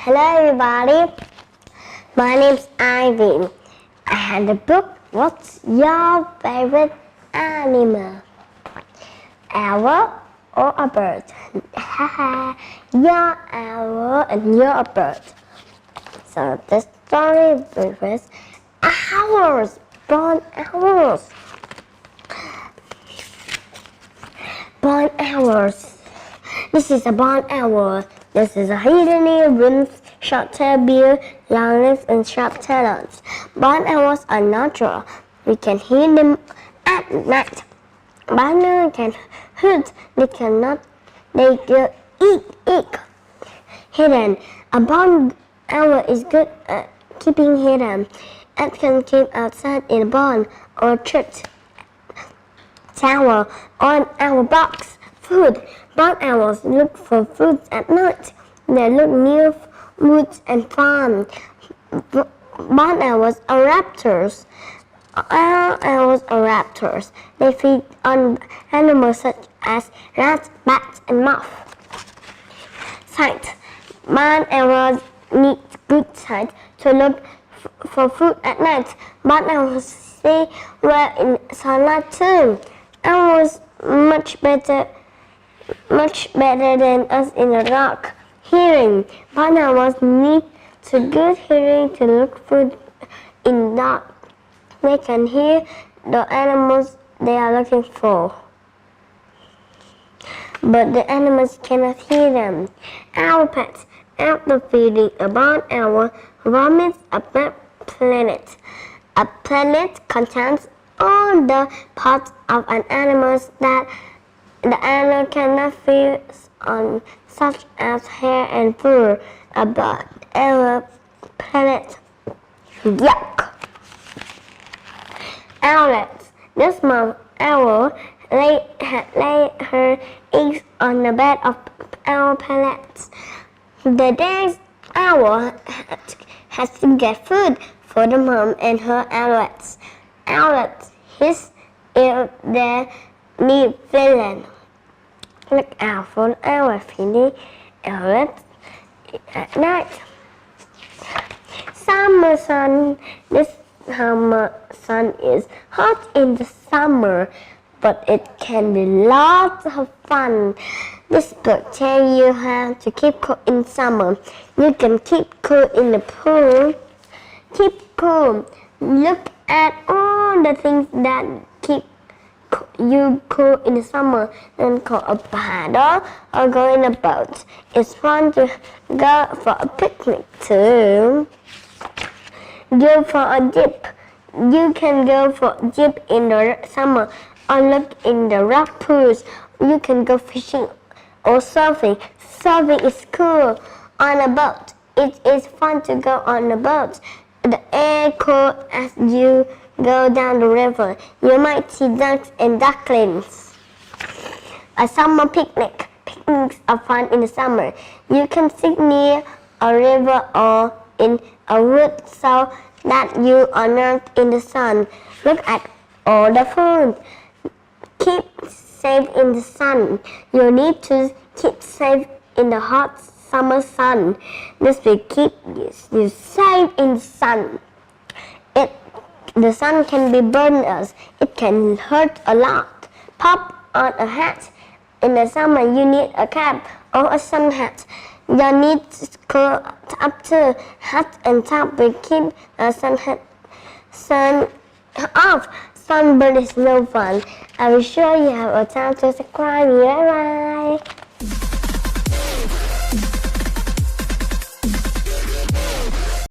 Hello everybody, my name's Ivy. I had a book. What's your favorite animal? Owl or a bird? You're owl and you're a bird. So the story begins. Owls, born owls. Barn owls. This is a barn owl. This is a hidden ear, wings, short-tailed bill, long legs, and sharp talons. Barn owls are natural. We can hear them at night. Barn owls can hoot. They cannot. They can eat. Hidden. A barn owl is good at keeping hidden. It can keep outside in a barn or church tower on our box. Food. Barn owls look for food at night. They look near woods and farms. Barn owls are raptors. Owls are raptors. They feed on animals such as rats, bats, and moths. Sight. Barn owls need good sight to look for food at night. Barn owls see well in sunlight too. Owls much better than us in the dark. Hearing. Barn owls need good hearing to look food in dark. They can hear the animals they are looking for, but the animals cannot hear them. Owl pets. After feeding, a barn owl vomits a planet. A planet contains all the parts of an animal that the animal cannot feed on, such as hair and fur. A barn owl planet. Yuck! Owlets. This small owl lay her eggs on the bed of owl pellets. The next owl has to get food for the mom and her owlets. Owlets hiss if they need feeding. Look out for the owl feeding owlets at night. Summer sun. This summer sun is hot in the summer, but it can be lots of fun. This book tells you how to keep cool in summer. You can keep cool in the pool. Keep cool. Look at all the things that keep you cool in the summer. Then call a paddle or go in a boat. It's fun to go for a picnic too. Go for a dip. You can go for a dip in the summer or look in the rock pools. You can go fishing or surfing. Surfing is cool on a boat. It is fun to go on a boat. The air cool as you go down the river. You might see ducks and ducklings. A summer picnic. Picnics are fun in the summer. You can sit near a river or in a wood so that you are not in the sun. Look at all the food. Keep safe in the sun. You need to keep safe in the hot summer sun. This will keep you safe in the sun. The sun can be burn us. It can hurt a lot. Pop on a hat. In the summer, you need a cap or a sun hat. You need to up to hat and top will keep the sun off. Sunburn is no fun. I will show you how to subscribe. Bye bye.